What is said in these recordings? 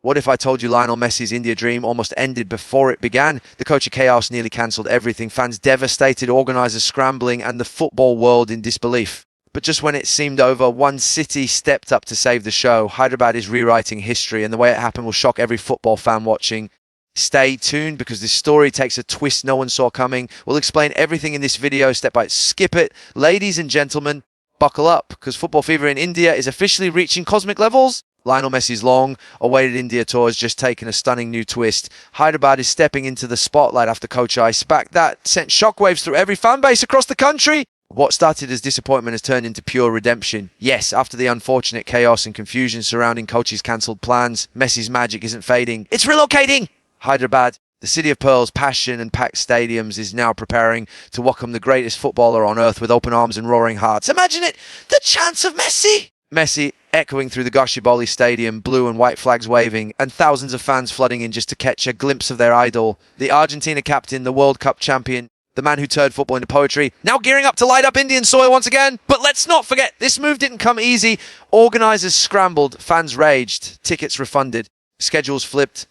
What if I told you Lionel Messi's India dream almost ended before it began? The Kochi chaos nearly cancelled everything, fans devastated, organisers scrambling, and the football world in disbelief. But just when it seemed over, one city stepped up to save the show. Hyderabad is rewriting history, and the way it happened will shock every football fan watching. Stay tuned because this story takes a twist no one saw coming. We'll explain everything in this video step by step. Skip it. Ladies and gentlemen, buckle up because football fever in India is officially reaching cosmic levels. Lionel Messi's long-awaited India tour has just taken a stunning new twist. Hyderabad is stepping into the spotlight after Kochi setback that sent shockwaves through every fan base across the country. What started as disappointment has turned into pure redemption. Yes, after the unfortunate chaos and confusion surrounding Kochi's cancelled plans, Messi's magic isn't fading. It's relocating! Hyderabad, the city of pearls, passion and packed stadiums, is now preparing to welcome the greatest footballer on earth with open arms and roaring hearts. Imagine it! The chance of Messi! Messi echoing through the Gashibowli Stadium, blue and white flags waving, and thousands of fans flooding in just to catch a glimpse of their idol. The Argentina captain, the World Cup champion, the man who turned football into poetry, now gearing up to light up Indian soil once again. But let's not forget, this move didn't come easy. Organisers scrambled, fans raged, tickets refunded, schedules flipped.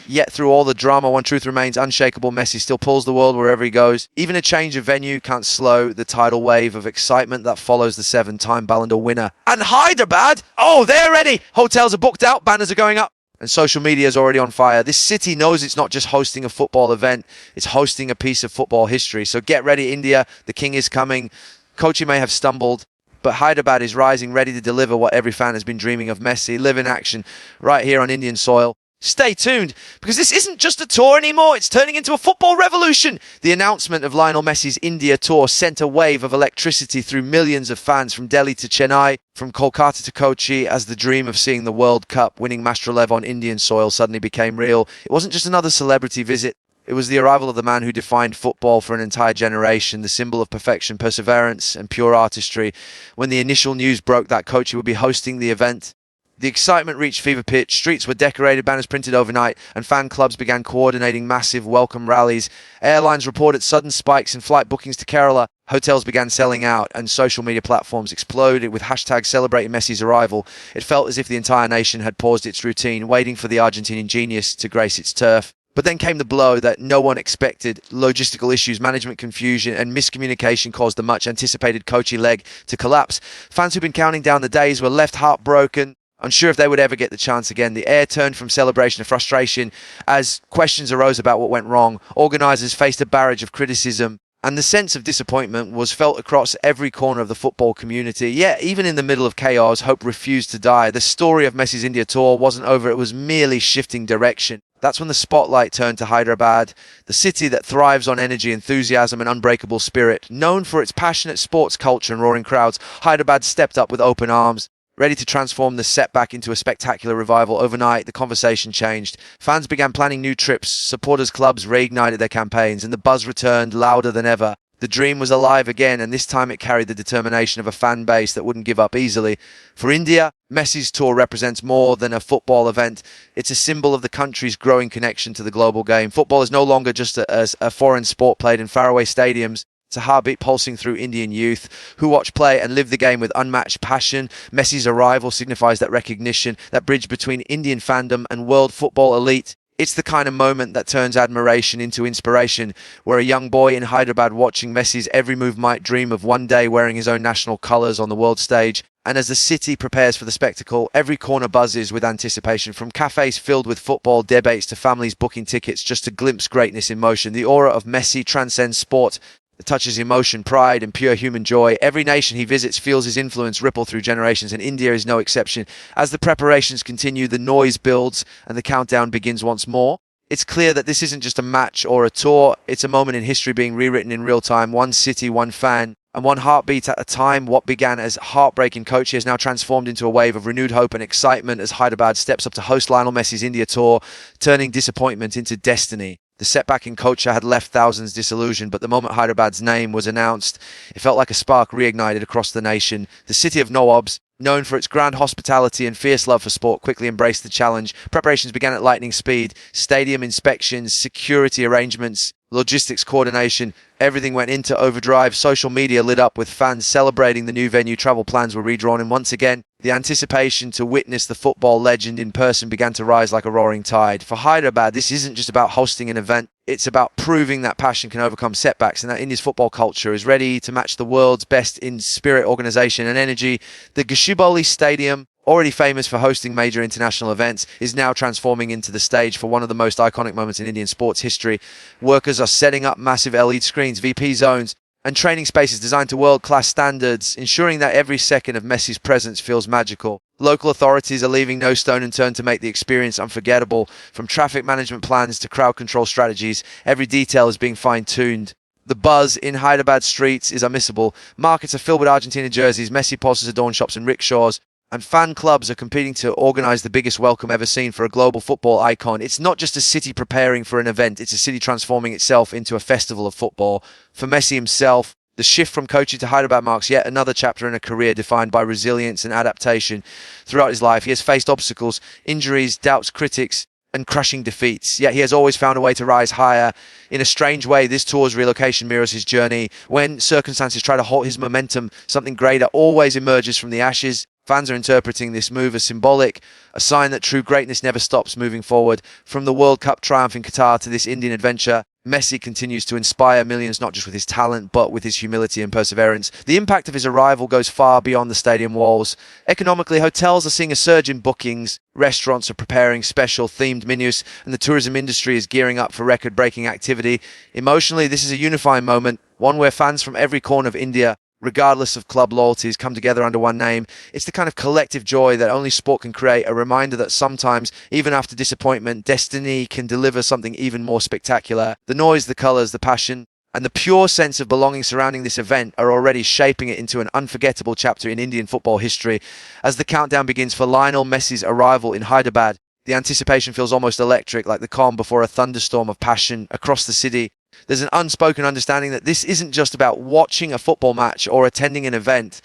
Yet through all the drama, one truth remains unshakable. Messi still pulls the world wherever he goes. Even a change of venue can't slow the tidal wave of excitement that follows the 7-time Ballon d'Or winner. And Hyderabad, oh, they're ready. Hotels are booked out, banners are going up, and social media is already on fire. This city knows it's not just hosting a football event, it's hosting a piece of football history. So get ready, India. The king is coming. Kochi may have stumbled, but Hyderabad is rising, ready to deliver what every fan has been dreaming of. Messi, live in action right here on Indian soil. Stay tuned, because this isn't just a tour anymore, it's turning into a football revolution. The announcement of Lionel Messi's India tour sent a wave of electricity through millions of fans from Delhi to Chennai, from Kolkata to Kochi, as the dream of seeing the World Cup winning Mastralev on Indian soil suddenly became real. It wasn't just another celebrity visit, it was the arrival of the man who defined football for an entire generation, the symbol of perfection, perseverance, and pure artistry. When the initial news broke that Kochi would be hosting the event, the excitement reached fever pitch. Streets were decorated, banners printed overnight, and fan clubs began coordinating massive welcome rallies. Airlines reported sudden spikes in flight bookings to Kerala. Hotels began selling out, and social media platforms exploded with hashtags celebrating Messi's arrival. It felt as if the entire nation had paused its routine, waiting for the Argentinian genius to grace its turf. But then came the blow that no one expected. Logistical issues, management confusion, and miscommunication caused the much-anticipated Kochi leg to collapse. Fans who'd been counting down the days were left heartbroken, unsure if they would ever get the chance again. The air turned from celebration to frustration as questions arose about what went wrong. Organisers faced a barrage of criticism, and the sense of disappointment was felt across every corner of the football community. Yet, even in the middle of chaos, hope refused to die. The story of Messi's India tour wasn't over, it was merely shifting direction. That's when the spotlight turned to Hyderabad, the city that thrives on energy, enthusiasm, and unbreakable spirit. Known for its passionate sports culture and roaring crowds, Hyderabad stepped up with open arms, ready to transform the setback into a spectacular revival. Overnight, the conversation changed. Fans began planning new trips, supporters clubs reignited their campaigns, and the buzz returned louder than ever. The dream was alive again, and this time it carried the determination of a fan base that wouldn't give up easily. For India, Messi's tour represents more than a football event. It's a symbol of the country's growing connection to the global game. Football is no longer just a foreign sport played in faraway stadiums. It's a heartbeat pulsing through Indian youth who watch, play, and live the game with unmatched passion. Messi's arrival signifies that recognition, that bridge between Indian fandom and world football elite. It's the kind of moment that turns admiration into inspiration, where a young boy in Hyderabad watching Messi's every move might dream of one day wearing his own national colours on the world stage. And as the city prepares for the spectacle, every corner buzzes with anticipation, from cafes filled with football debates to families booking tickets just to glimpse greatness in motion. The aura of Messi transcends sport. It touches emotion, pride, and pure human joy. Every nation he visits feels his influence ripple through generations, and India is no exception. As the preparations continue, the noise builds, and the countdown begins once more. It's clear that this isn't just a match or a tour, it's a moment in history being rewritten in real time. One city, one fan, and one heartbeat at a time. What began as heartbreak in Kochi has now transformed into a wave of renewed hope and excitement as Hyderabad steps up to host Lionel Messi's India tour, turning disappointment into destiny. The setback in Kochi had left thousands disillusioned, but the moment Hyderabad's name was announced, it felt like a spark reignited across the nation. The city of Nawabs, known for its grand hospitality and fierce love for sport, quickly embraced the challenge. Preparations began at lightning speed. Stadium inspections, security arrangements, logistics coordination, everything went into overdrive. Social media lit up with fans celebrating the new venue. Travel plans were redrawn, and once again, The anticipation to witness the football legend in person began to rise like a roaring tide. For Hyderabad, this isn't just about hosting an event, it's about proving that passion can overcome setbacks and that India's football culture is ready to match the world's best in spirit, organisation and energy. The Gachibowli Stadium, already famous for hosting major international events, is now transforming into the stage for one of the most iconic moments in Indian sports history. Workers are setting up massive LED screens, VP zones, and training spaces designed to world-class standards, ensuring that every second of Messi's presence feels magical. Local authorities are leaving no stone unturned to make the experience unforgettable. From traffic management plans to crowd control strategies, every detail is being fine-tuned. The buzz in Hyderabad streets is unmissable. Markets are filled with Argentina jerseys, Messi posters adorn shops and rickshaws, and fan clubs are competing to organise the biggest welcome ever seen for a global football icon. It's not just a city preparing for an event, it's a city transforming itself into a festival of football. For Messi himself, the shift from Kochi to Hyderabad marks yet another chapter in a career defined by resilience and adaptation. Throughout his life, he has faced obstacles, injuries, doubts, critics, and crushing defeats, yet he has always found a way to rise higher. In a strange way, this tour's relocation mirrors his journey. When circumstances try to halt his momentum, something greater always emerges from the ashes. Fans are interpreting this move as symbolic, a sign that true greatness never stops moving forward. From the World Cup triumph in Qatar to this Indian adventure, Messi continues to inspire millions not just with his talent, but with his humility and perseverance. The impact of his arrival goes far beyond the stadium walls. Economically, hotels are seeing a surge in bookings, restaurants are preparing special themed menus, and the tourism industry is gearing up for record-breaking activity. Emotionally, this is a unifying moment, one where fans from every corner of India, regardless of club loyalties, come together under one name. It's the kind of collective joy that only sport can create, a reminder that sometimes, even after disappointment, destiny can deliver something even more spectacular. The noise, the colours, the passion, and the pure sense of belonging surrounding this event are already shaping it into an unforgettable chapter in Indian football history. As the countdown begins for Lionel Messi's arrival in Hyderabad, the anticipation feels almost electric, like the calm before a thunderstorm of passion across the city. There's an unspoken understanding that this isn't just about watching a football match or attending an event.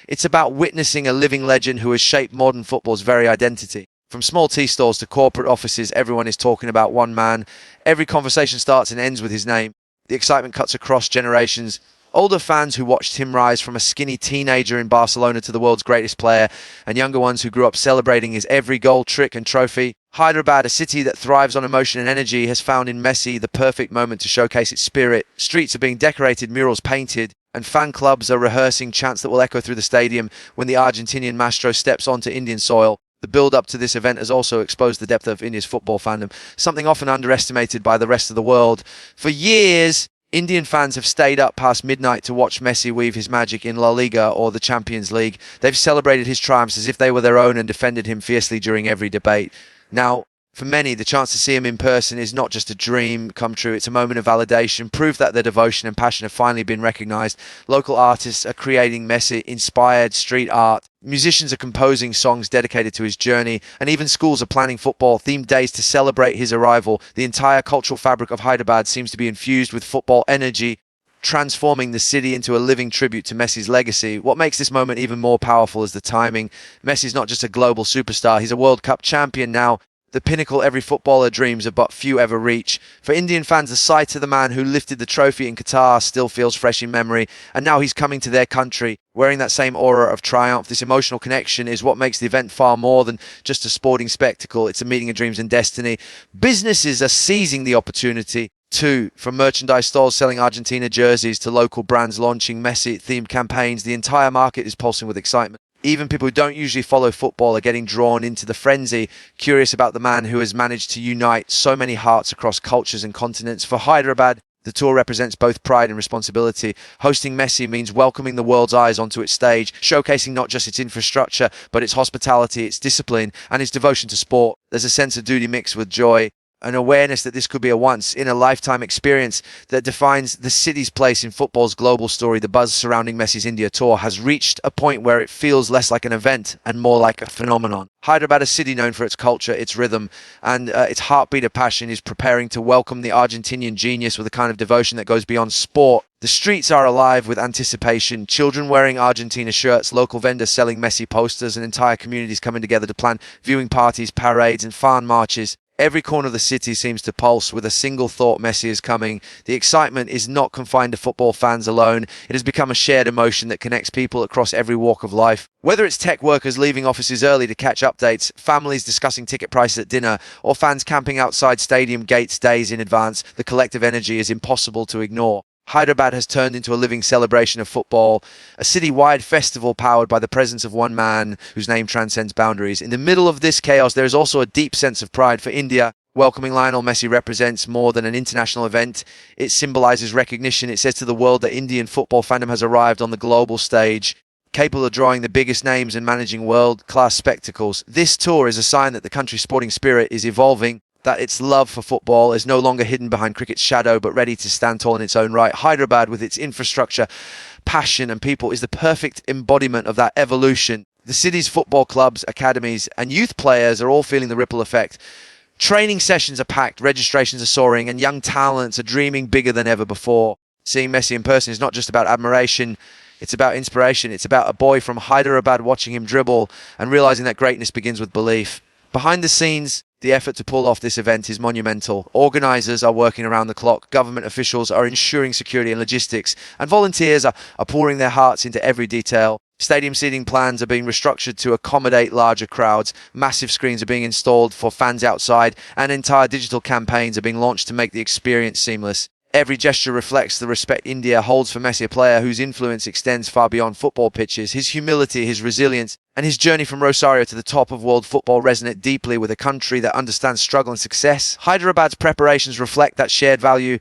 It's about witnessing a living legend who has shaped modern football's very identity. From small tea stalls to corporate offices, everyone is talking about one man. Every conversation starts and ends with his name. The excitement cuts across generations. Older fans who watched him rise from a skinny teenager in Barcelona to the world's greatest player, and younger ones who grew up celebrating his every goal, trick and trophy. Hyderabad, a city that thrives on emotion and energy, has found in Messi the perfect moment to showcase its spirit. Streets are being decorated, murals painted, and fan clubs are rehearsing chants that will echo through the stadium when the Argentinian maestro steps onto Indian soil. The build-up to this event has also exposed the depth of India's football fandom, something often underestimated by the rest of the world. For years, Indian fans have stayed up past midnight to watch Messi weave his magic in La Liga or the Champions League. They've celebrated his triumphs as if they were their own and defended him fiercely during every debate. Now, for many, the chance to see him in person is not just a dream come true, it's a moment of validation, proof that their devotion and passion have finally been recognised. Local artists are creating Messi-inspired street art, musicians are composing songs dedicated to his journey, and even schools are planning football-themed days to celebrate his arrival. The entire cultural fabric of Hyderabad seems to be infused with football energy, transforming the city into a living tribute to Messi's legacy. What makes this moment even more powerful is the timing. Messi's not just a global superstar, he's a World Cup champion now, the pinnacle every footballer dreams of but few ever reach. For Indian fans, the sight of the man who lifted the trophy in Qatar still feels fresh in memory, and now he's coming to their country, wearing that same aura of triumph. This emotional connection is what makes the event far more than just a sporting spectacle. It's a meeting of dreams and destiny. Businesses are seizing the opportunity too, from merchandise stores selling Argentina jerseys to local brands launching Messi-themed campaigns. The entire market is pulsing with excitement. Even people who don't usually follow football are getting drawn into the frenzy, curious about the man who has managed to unite so many hearts across cultures and continents. For Hyderabad, the tour represents both pride and responsibility. Hosting Messi means welcoming the world's eyes onto its stage, showcasing not just its infrastructure, but its hospitality, its discipline, and its devotion to sport. There's a sense of duty mixed with joy, an awareness that this could be a once-in-a-lifetime experience that defines the city's place in football's global story. The buzz surrounding Messi's India tour has reached a point where it feels less like an event and more like a phenomenon. Hyderabad, a city known for its culture, its rhythm, and its heartbeat of passion, is preparing to welcome the Argentinian genius with a kind of devotion that goes beyond sport. The streets are alive with anticipation, children wearing Argentina shirts, local vendors selling Messi posters, and entire communities coming together to plan viewing parties, parades, and fan marches. Every corner of the city seems to pulse with a single thought: Messi is coming. The excitement is not confined to football fans alone. It has become a shared emotion that connects people across every walk of life. Whether it's tech workers leaving offices early to catch updates, families discussing ticket prices at dinner, or fans camping outside stadium gates days in advance, the collective energy is impossible to ignore. Hyderabad has turned into a living celebration of football, a city-wide festival powered by the presence of one man whose name transcends boundaries. In the middle of this chaos, there is also a deep sense of pride for India. Welcoming Lionel Messi represents more than an international event. It symbolizes recognition. It says to the world that Indian football fandom has arrived on the global stage, capable of drawing the biggest names and managing world-class spectacles. This tour is a sign that the country's sporting spirit is evolving, that its love for football is no longer hidden behind cricket's shadow, but ready to stand tall in its own right. Hyderabad, with its infrastructure, passion and people, is the perfect embodiment of that evolution. The city's football clubs, academies and youth players are all feeling the ripple effect. Training sessions are packed, registrations are soaring, and young talents are dreaming bigger than ever before. Seeing Messi in person is not just about admiration, it's about inspiration. It's about a boy from Hyderabad watching him dribble and realizing that greatness begins with belief. Behind the scenes, the effort to pull off this event is monumental. Organisers are working around the clock, government officials are ensuring security and logistics, and volunteers are pouring their hearts into every detail. Stadium seating plans are being restructured to accommodate larger crowds, massive screens are being installed for fans outside, and entire digital campaigns are being launched to make the experience seamless. Every gesture reflects the respect India holds for Messi, a player whose influence extends far beyond football pitches. His humility, his resilience, and his journey from Rosario to the top of world football resonate deeply with a country that understands struggle and success. Hyderabad's preparations reflect that shared value,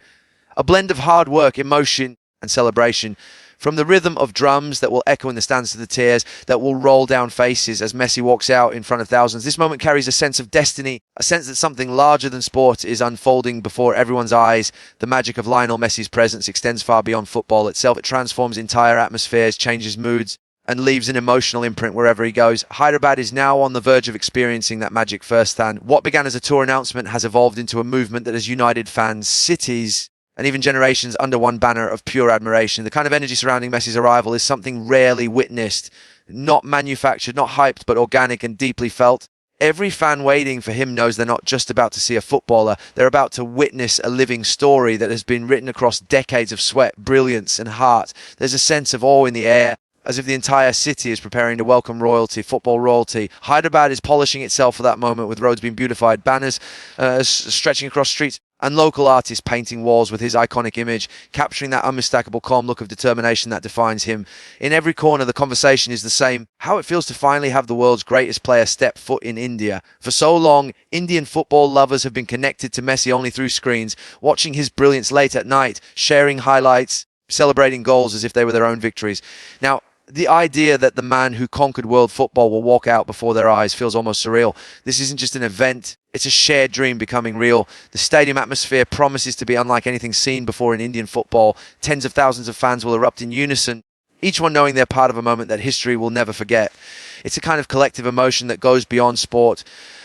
a blend of hard work, emotion, and celebration. From the rhythm of drums that will echo in the stands to the tears that will roll down faces as Messi walks out in front of thousands, this moment carries a sense of destiny, a sense that something larger than sport is unfolding before everyone's eyes. The magic of Lionel Messi's presence extends far beyond football itself. It transforms entire atmospheres, changes moods, and leaves an emotional imprint wherever he goes. Hyderabad is now on the verge of experiencing that magic firsthand. What began as a tour announcement has evolved into a movement that has united fans, cities, and even generations under one banner of pure admiration. The kind of energy surrounding Messi's arrival is something rarely witnessed, not manufactured, not hyped, but organic and deeply felt. Every fan waiting for him knows they're not just about to see a footballer, they're about to witness a living story that has been written across decades of sweat, brilliance, and heart. There's a sense of awe in the air, as if the entire city is preparing to welcome royalty, football royalty. Hyderabad is polishing itself for that moment, with roads being beautified, banners stretching across streets, and local artists painting walls with his iconic image, capturing that unmistakable calm look of determination that defines him. In every corner, the conversation is the same: how it feels to finally have the world's greatest player step foot in India. For so long, Indian football lovers have been connected to Messi only through screens, watching his brilliance late at night, sharing highlights, celebrating goals as if they were their own victories. Now, the idea that the man who conquered world football will walk out before their eyes feels almost surreal. This isn't just an event, it's a shared dream becoming real. The stadium atmosphere promises to be unlike anything seen before in Indian football. Tens of thousands of fans will erupt in unison, each one knowing they're part of a moment that history will never forget. It's a kind of collective emotion that goes beyond sport,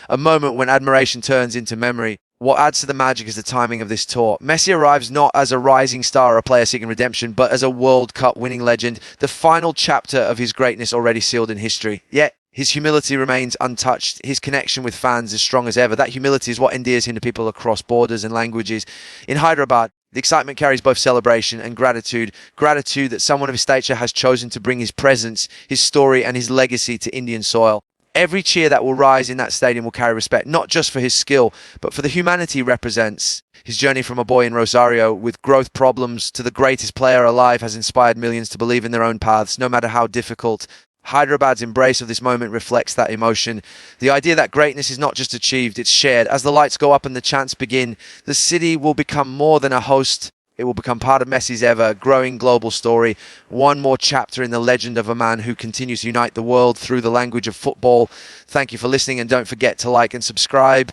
a moment when admiration turns into memory. What adds to the magic is the timing of this tour. Messi arrives not as a rising star or a player seeking redemption, but as a World Cup winning legend, the final chapter of his greatness already sealed in history. Yet, his humility remains untouched. His connection with fans is strong as ever. That humility is what endears him to people across borders and languages. In Hyderabad, the excitement carries both celebration and gratitude. Gratitude that someone of his stature has chosen to bring his presence, his story, and his legacy to Indian soil. Every cheer that will rise in that stadium will carry respect, not just for his skill, but for the humanity he represents. His journey from a boy in Rosario with growth problems to the greatest player alive has inspired millions to believe in their own paths, no matter how difficult. Hyderabad's embrace of this moment reflects that emotion. The idea that greatness is not just achieved, it's shared. As the lights go up and the chants begin, the city will become more than a host. It will become part of Messi's ever-growing global story, one more chapter in the legend of a man who continues to unite the world through the language of football. Thank you for listening, and don't forget to like and subscribe.